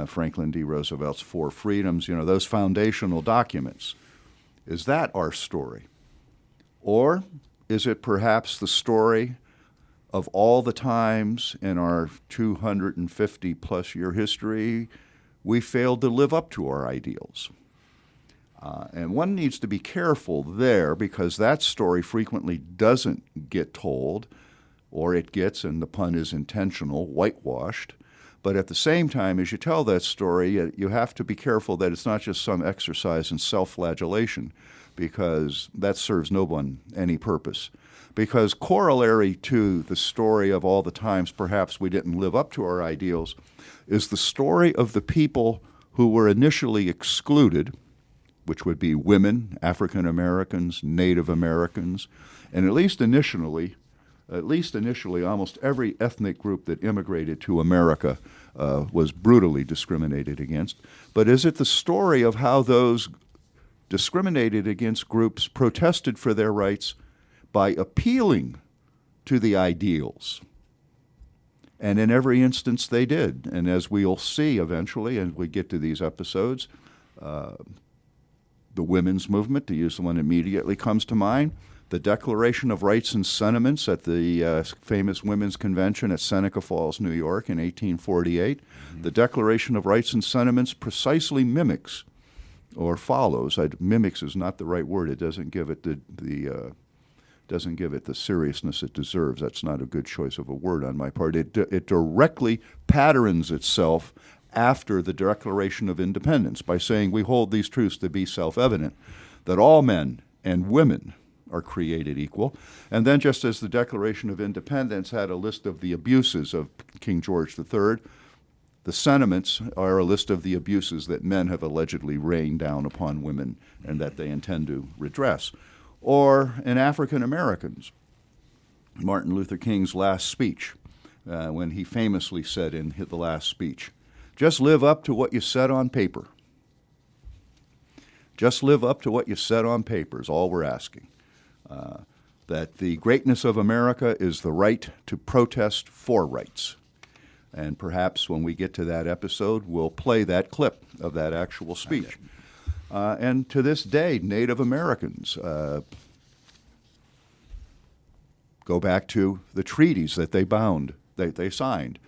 Franklin D. Roosevelt's Four Freedoms, those foundational documents. Is that our story? Or is it perhaps the story of all the times in our 250-plus year history we failed to live up to our ideals? And one needs to be careful there, because that story frequently doesn't get told, or it gets, and the pun is intentional, whitewashed. But at the same time, as you tell that story, you have to be careful that it's not just some exercise in self-flagellation, because that serves no one any purpose. Because corollary to the story of all the times perhaps we didn't live up to our ideals is the story of the people who were initially excluded, which would be women, African Americans, Native Americans, and at least initially, almost every ethnic group that immigrated to America was brutally discriminated against. But is it the story of how those discriminated against groups protested for their rights by appealing to the ideals? And in every instance they did. And as we'll see eventually, and we get to these episodes, the women's movement, to use the one that immediately comes to mind, the Declaration of Rights and Sentiments at the famous Women's Convention at Seneca Falls, New York in 1848. Mm-hmm. The Declaration of Rights and Sentiments precisely mimics or follows. Mimics is not the right word. It doesn't give it the doesn't give it the seriousness it deserves. That's not a good choice of a word on my part. It directly patterns itself after the Declaration of Independence by saying we hold these truths to be self-evident, that all men and women are created equal. And then just as the Declaration of Independence had a list of the abuses of King George III, the sentiments are a list of the abuses that men have allegedly rained down upon women and that they intend to redress. Or in African Americans, Martin Luther King's last speech, when he famously said in the last speech, just live up to what you said on paper. Just live up to what you said on paper is all we're asking. That the greatness of America is the right to protest for rights. And perhaps when we get to that episode, we'll play that clip of that actual speech. And to this day, Native Americans go back to the treaties that they signed.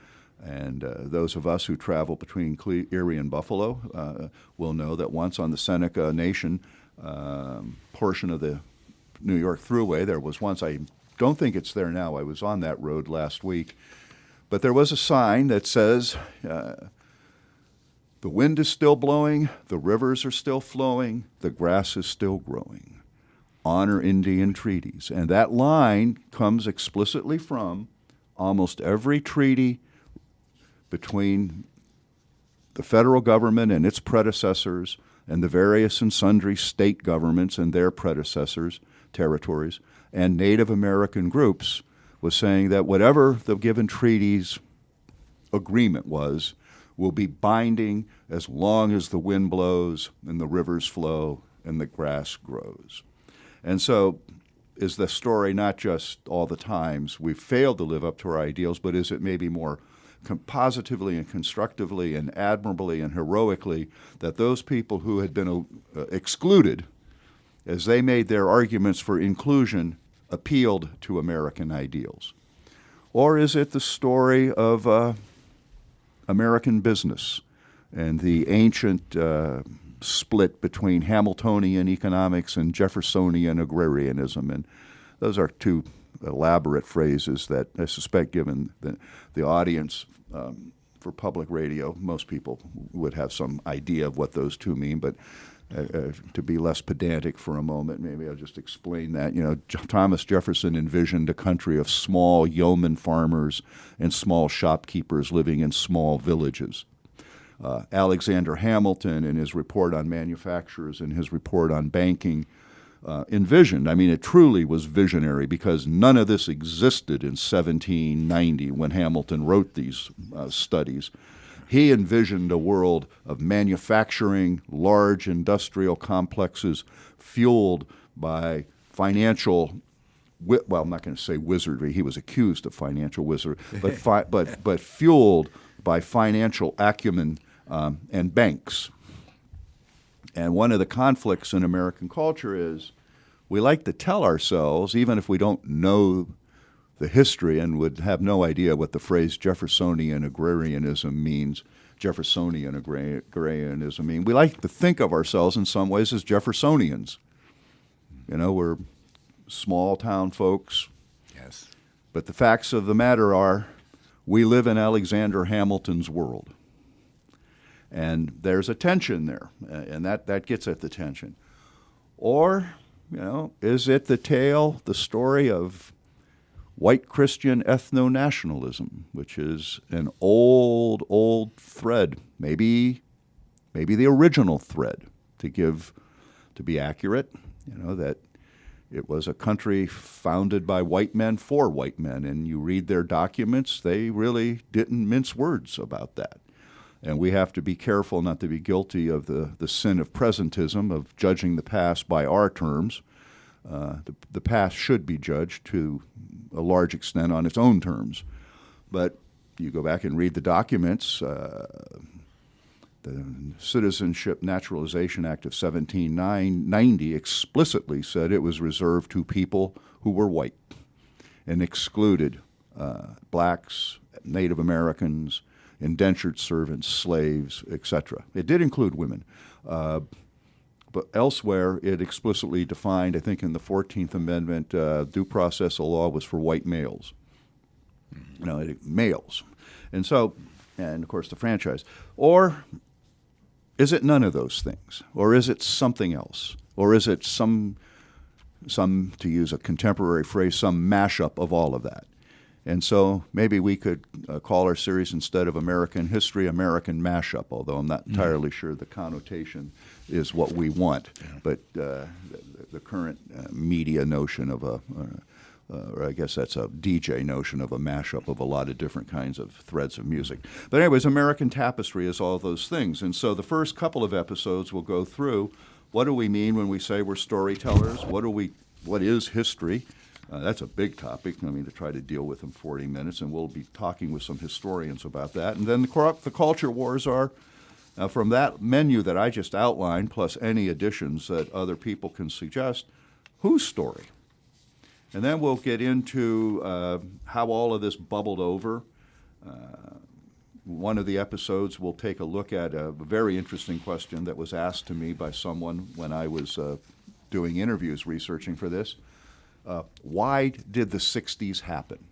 And those of us who travel between Erie and Buffalo will know that once on the Seneca Nation portion of the New York Thruway, there was once, I don't think it's there now, I was on that road last week, but there was a sign that says, the wind is still blowing, the rivers are still flowing, the grass is still growing. Honor Indian treaties. And that line comes explicitly from almost every treaty between the federal government and its predecessors and the various and sundry state governments and their predecessors, territories, and Native American groups was saying that whatever the given treaty's agreement was will be binding as long as the wind blows and the rivers flow and the grass grows. And so is the story not just all the times we've failed to live up to our ideals, but is it maybe more positively and constructively and admirably and heroically that those people who had been excluded, as they made their arguments for inclusion, appealed to American ideals? Or is it the story of American business and the ancient split between Hamiltonian economics and Jeffersonian agrarianism? And those are two elaborate phrases that I suspect, given the audience for public radio, most people would have some idea of what those two mean. But to be less pedantic for a moment, maybe I'll just explain that. You know, Thomas Jefferson envisioned a country of small yeoman farmers and small shopkeepers living in small villages. Alexander Hamilton, in his report on manufacturers and his report on banking, envisioned, I mean, it truly was visionary because none of this existed in 1790 when Hamilton wrote these studies. He envisioned a world of manufacturing, large industrial complexes fueled by financial, well, I'm not going to say wizardry. He was accused of financial wizardry, but fueled by financial acumen and banks. And one of the conflicts in American culture is we like to tell ourselves, even if we don't know the history and would have no idea what the phrase Jeffersonian agrarianism means, Jeffersonian agrarianism means, we like to think of ourselves in some ways as Jeffersonians. You know, we're small town folks. Yes. But the facts of the matter are we live in Alexander Hamilton's world. And there's a tension there, and that gets at the tension. Or, you know, is it the story of white Christian ethno-nationalism, which is an old thread, maybe the original thread, to be accurate, you know, that it was a country founded by white men for white men, and you read their documents, they really didn't mince words about that. And we have to be careful not to be guilty of the sin of presentism, of judging the past by our terms. The past should be judged to a large extent on its own terms. But you go back and read the documents, the Citizenship Naturalization Act of 1790 explicitly said it was reserved to people who were white and excluded blacks, Native Americans, indentured servants, slaves, etc. It did include women. But elsewhere, it explicitly defined, I think in the 14th Amendment, due process of law was for white males. Males. And so, and of course the franchise. Or is it none of those things? Or is it something else? Or is it some, to use a contemporary phrase, some mashup of all of that? And so maybe we could call our series, instead of American History, American Mashup, although I'm not entirely sure the connotation is what we want. Yeah. But the current media notion of or I guess that's a DJ notion of a mashup of a lot of different kinds of threads of music. But anyways, American Tapestry is all those things. And so the first couple of episodes will go through, what do we mean when we say we're storytellers? What is history? That's a big topic, to try to deal with in 40 minutes, and we'll be talking with some historians about that. And then the culture wars are, from that menu that I just outlined, plus any additions that other people can suggest, whose story? And then we'll get into how all of this bubbled over. One of the episodes will take a look at a very interesting question that was asked to me by someone when I was doing interviews researching for this. Why did the 60s happen?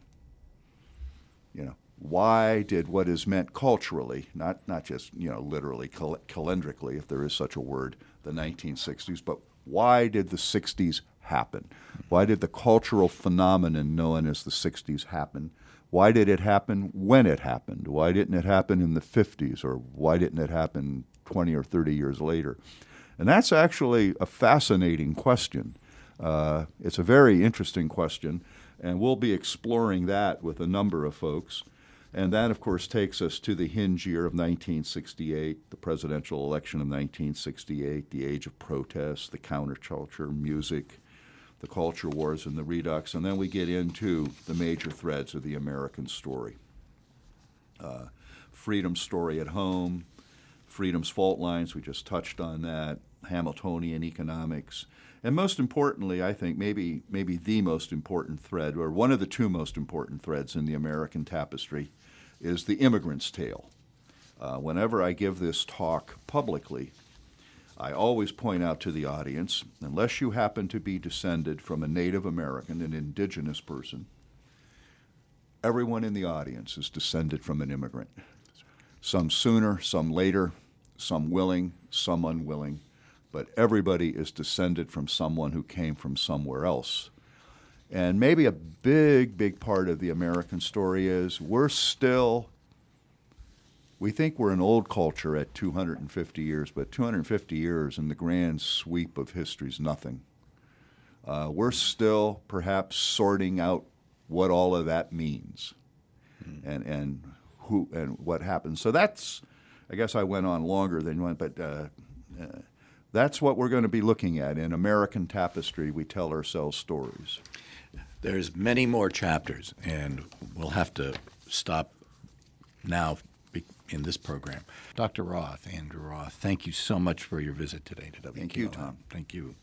Why did what is meant culturally, not just literally calendrically, if there is such a word, the 1960s, but why did the 60s happen? Why did the cultural phenomenon known as the 60s happen? Why did it happen when it happened? Why didn't it happen in the 50s, or why didn't it happen 20 or 30 years later? And that's actually a fascinating question. It's a very interesting question, and we'll be exploring that with a number of folks. And that, of course, takes us to the hinge year of 1968, the presidential election of 1968, the age of protest, the counterculture, music, the culture wars, and the redux. And then we get into the major threads of the American story. Freedom's story at home, freedom's fault lines, we just touched on that, Hamiltonian economics. And most importantly, I think maybe the most important thread, or one of the two most important threads in the American tapestry, is the immigrant's tale. Whenever I give this talk publicly, I always point out to the audience, unless you happen to be descended from a Native American, an indigenous person, everyone in the audience is descended from an immigrant. Some sooner, some later, some willing, some unwilling. But everybody is descended from someone who came from somewhere else. And maybe a big part of the American story is we think we're an old culture at 250 years, but 250 years in the grand sweep of history is nothing. We're still perhaps sorting out what all of that means and who and what happens. So that's, I guess I went on longer than one, but that's what we're going to be looking at. In American Tapestry, we tell ourselves stories. There's many more chapters, and we'll have to stop now in this program. Dr. Roth, Andrew Roth, thank you so much for your visit today to WQLN. Thank you, Tom. Thank you.